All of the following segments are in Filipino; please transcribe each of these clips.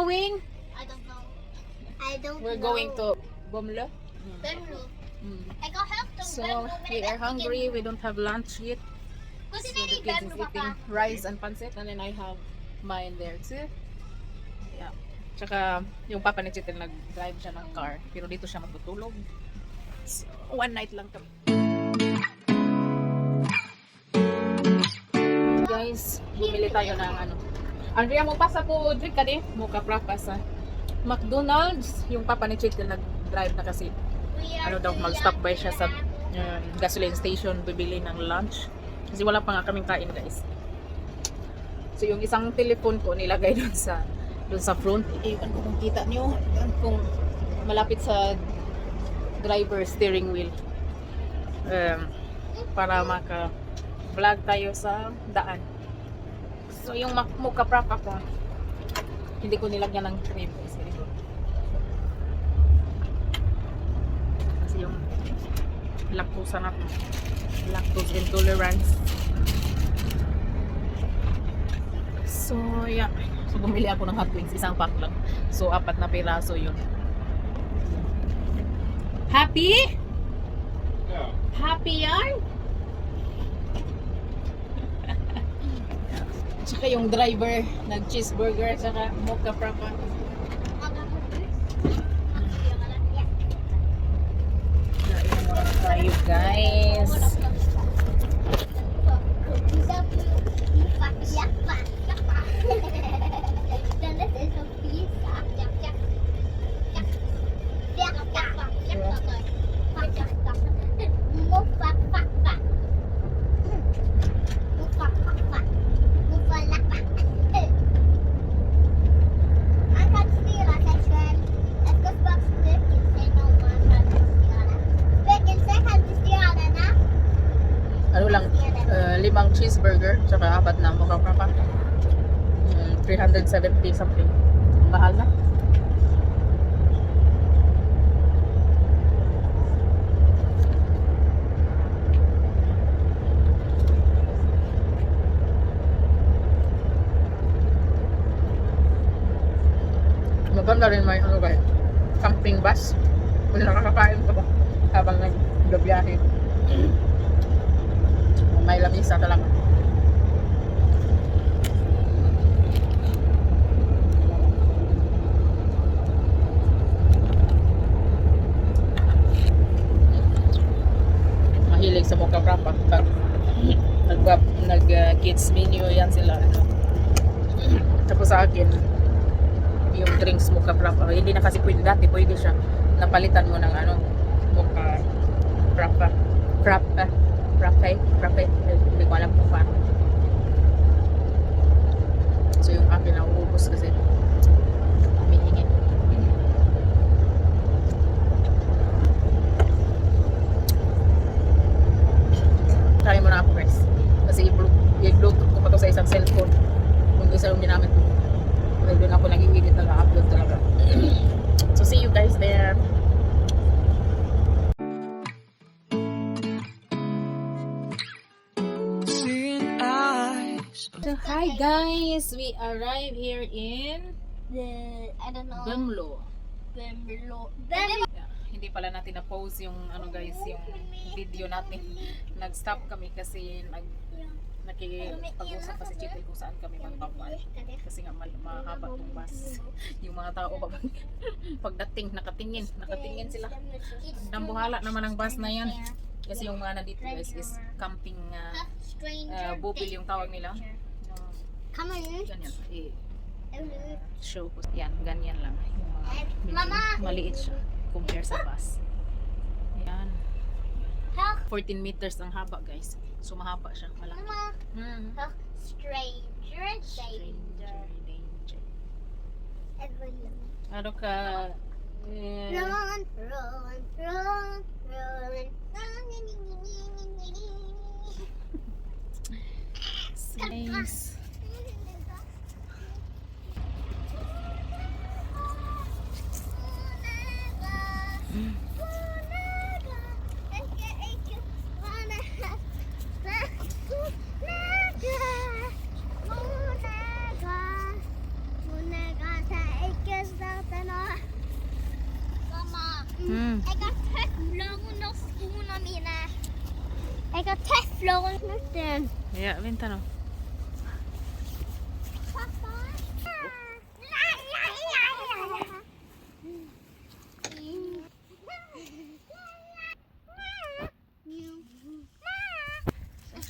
going? I don't know. I don't We're know. going to Bømlo. Bømlo. Mm. I got help to So we are hungry. We don't have lunch yet. Kasi So the kids is eating rice and pancit, and then I have mine there too. Yeah. Tsaka yung papa ni Chitil nag-drive siya ng car, pero dito siya matutulog. So, one night lang kami. Guys, bumili tayo ng ano. Andrea, mo pasa po drink ka di? Mo ka prapas sa McDonald's. Yung papa ni Chitil nag-drive na kasi ano daw, mag-stop by siya sa gasoline station bibili ng lunch. Kasi wala pa nga kaming kain, guys. So yung isang telephone ko nilagay doon sa front. Iwan ko kung kita niyo, kung malapit sa driver steering wheel. Para maka-vlog tayo sa daan. So yung mocha prop ako, hindi ko nilagyan ng cream kasi yung lactose na to. Lactose intolerance. So, yeah. So, bumili ako ng hot wings. Isang pack lang. So, 4 na piraso yun. Happy? Yeah. Happy yan? Tsaka yung driver, nag-cheeseburger, tsaka mocha frappa. Kain muna tayo, guys. Ano lang, 5 cheeseburger, tsaka 4 na mocha frappa. 370 something. Mahal na. Maganda rin may ano guys, camping bus. Kung nakakakain ka ba habang nagbiyahe. May lamisa talaga. Mahilig sa mocha frappa. Pag nag-kids menu yan sila. Ano. Tapos sa akin, yung drinks mocha frappa. Hindi na kasi pwede dati. Pwede siya. Napalitan mo ng ano, mocha frappa. Frappe. Hindi ko alam kung paano. So yung akin na uubos kasi humihingi. Try mo na ako guys. Kasi i-bluetooth ko pa to sa isang cellphone. Kung isa yung ginamit ko. Kasi doon ako nag-edit nag-upload talaga. So see you guys there. So hi guys, we arrived here in I don't know. Bømlo. Bømlo. Yeah, hindi pala natin na-pause yung ano guys, yung video natin. Nag-stop kami kasi nakikipag-usap pa si Chitil kung saan kami magpapuan. Kasi nga mahaba tong bus. Yung mga tao pagdating nakatingin sila. Dambuhala naman ang bus na yan. Kasi yung mga nandito guys is camping bubil yung tawag nila. Come on. Ganyan. Show ko. Yan, ganyan lang. Yung mga Mama! maliit siya compare sa bus. Yan. 14 meters ang haba guys. So mahaba siya. Malaki. Mama. Stranger. Danger. Everyone. Ano ka? Run. Nice. Jeg har teflon uten. Ja, vänta nu. Pappa?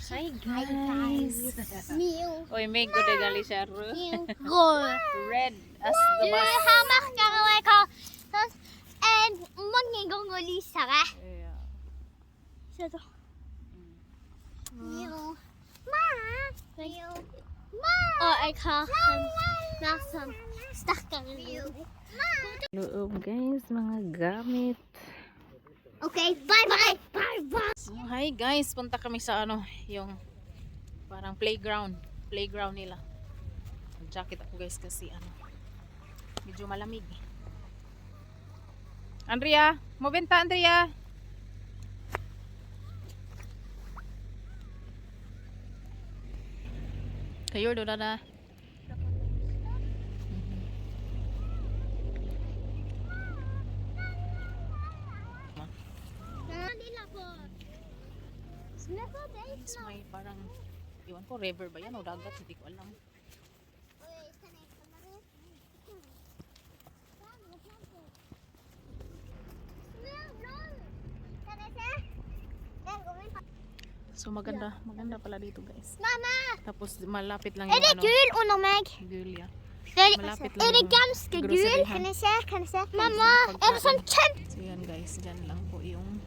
Hi guys. Mew. Oi, may good gali siya. Mew. Red as the Du bus. har merker og jeg har sånn mange ganger lysere. Ja. Se da. Mew. Mew. Og jeg har mer sånn sterkere lyd. Loob guys, mga gamit. Okay, bye-bye! Bye-bye! So, hi guys, punta kami sa ano, yung parang playground nila. Jacket ako guys kasi ano, medyo malamig. Andrea, mo benta Andrea. Kayo do na. Guys, may parang iwan ko river ba yan o dagat, hindi ko alam. So maganda pala dito guys. Mamma! Tapos malapit lang Er yung det ano, gul under meg? gul ja. Malapit lang Er det yung ganske gul? groceryhan. Kan jeg se? Kan jeg se? Mamma, er det sånn kjempe... So yan guys, dyan lang po yung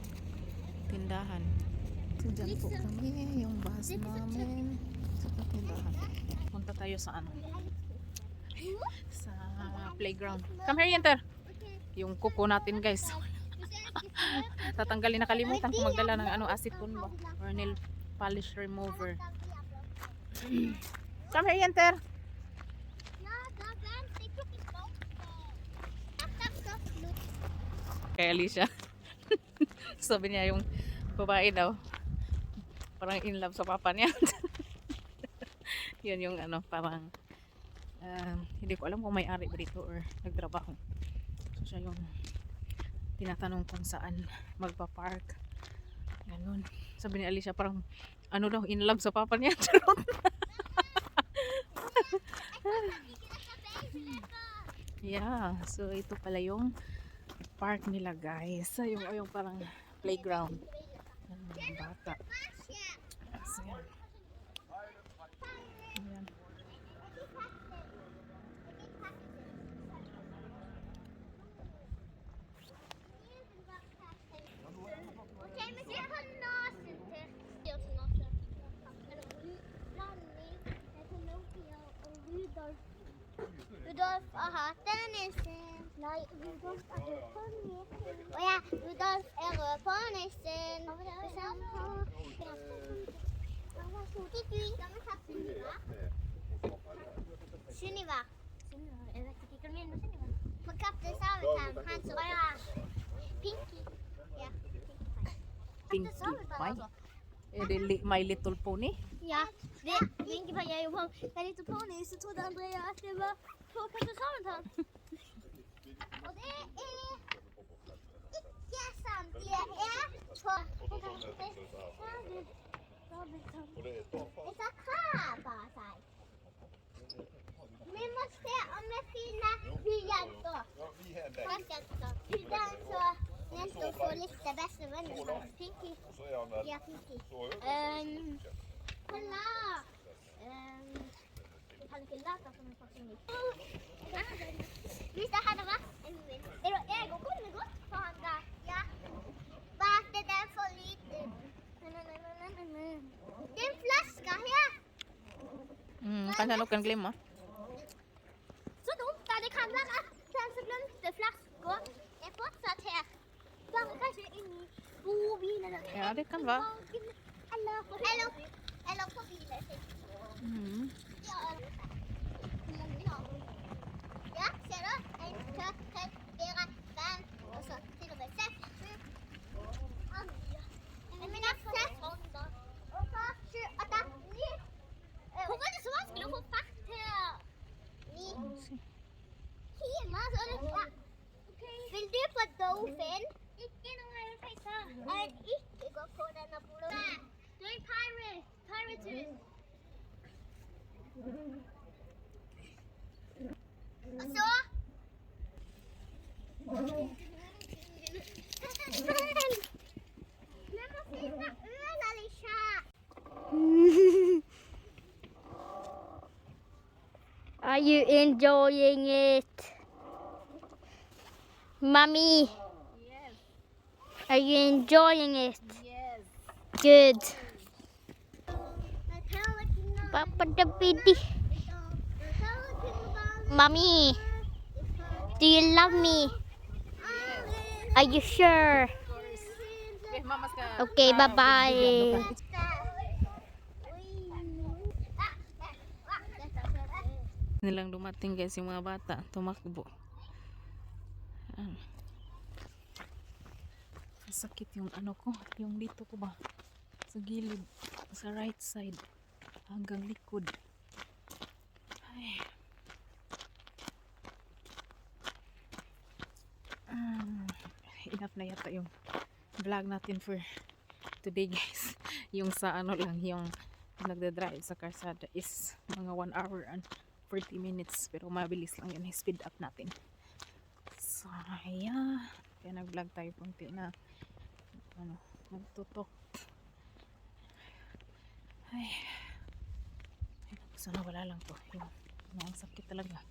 tindahan. So dyan po kami, yung bus namin sa tindahan. Punta tayo sa ano, sa playground. Come here Yenter. Yung kuko natin guys. Tatanggalin, nakalimutan ko magdala ng ano, acetone ba? Or nail polish remover. Come here Yenter. Kay Alicia. Sabi niya yung babae daw parang in love sa papa niya. Yun yung ano, parang hindi ko alam kung may-ari ba dito or nagtrabaho. So siya yung tinatanong kung saan magpa-park. Ganun. Sabi ni Alicia parang ano daw, in love sa papa niya. Yeah, so ito pala yung park nila guys. So, yung parang playground ng mga bata. So, yan. Ayan. Rudolf har hatt en nissen. Nei, Rudolf er rød på nissen. Å ja, Rudolf er rød på nissen. Sunniva. Jeg vet ikke hva du mener, Sunniva. På Kaptein Sabeltann, han som var Pinky. Ja, Pinkie Pie. Er det My Little Pony? Ja, det Pinky Pie er jo på en liten pony, så trodde Andrea at det var på Kaptein Sabeltann. Og det er ikke sant. Det er på Kaptein Sabeltann. Jeg sa krabba, sa jeg. Vi må se om vi finner blyanter. Plastjenter. Den så nettopp får litt det beste venner. Pinky. Ja, Pinky. Klar. Jeg kan ikke late som en person. Hvis det hadde vært en min, jeg kunne gått for han der. Ja. Bare at det er for liten. Det er en flaske her. Kanskje noen glemmer. Så dumt da, det kan være at den som glemte flaska er fortsatt her. Bare kanskje inni bobilen. Ja, det kan være. Eller på bilen sin. Ja, ja, ser du? 1, 2, 3, 4, 5, og så til og med 6, 7, 8. Men jeg har 6. Og så 7, 8, 9. Hvorfor er det så vanskelig å få fart her? 9. Timer, så er det bra. Vil du på Dolphin? Ikke noe jeg vil peise. Jeg vil ikke gå på denne poloen. They're pirates. Pirates. So? Are you enjoying it? Mommy, Yes. are you enjoying it? Yes. Good. Papa the baby. Mommy, do you love me? Are you sure? Of course. Okay, mamas ka. Okay, bye-bye. Nilang dumating guys yung mga bata. Tumakbo. Ah. Sakit yung ano ko. Yung dito ko ba? Sa gilid. Sa right side. Hanggang likod. Ay. Enough na yata yung vlog natin for today guys. Yung sa ano lang, yung nagda-drive sa karsada is mga 1 hour and 40 minutes, pero mabilis lang yun, speed up natin. So yeah, kaya nag-vlog tayo kunti na ano, nagtutok. Ay, sana wala lang to yung ang sakit talaga.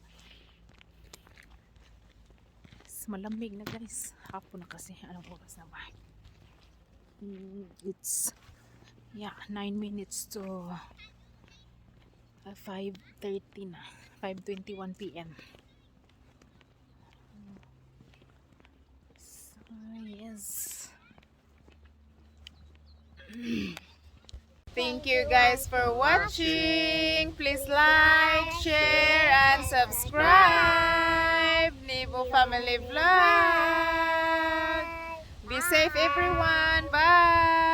Malamig na guys, hapon na kasi. Anong oras na ba? It's 9 minutes to 5:30 na, 5:21 p.m. So yes. Thank you guys for watching. Please like, share, and subscribe. Nibo Family Vlog. Be safe everyone. Bye.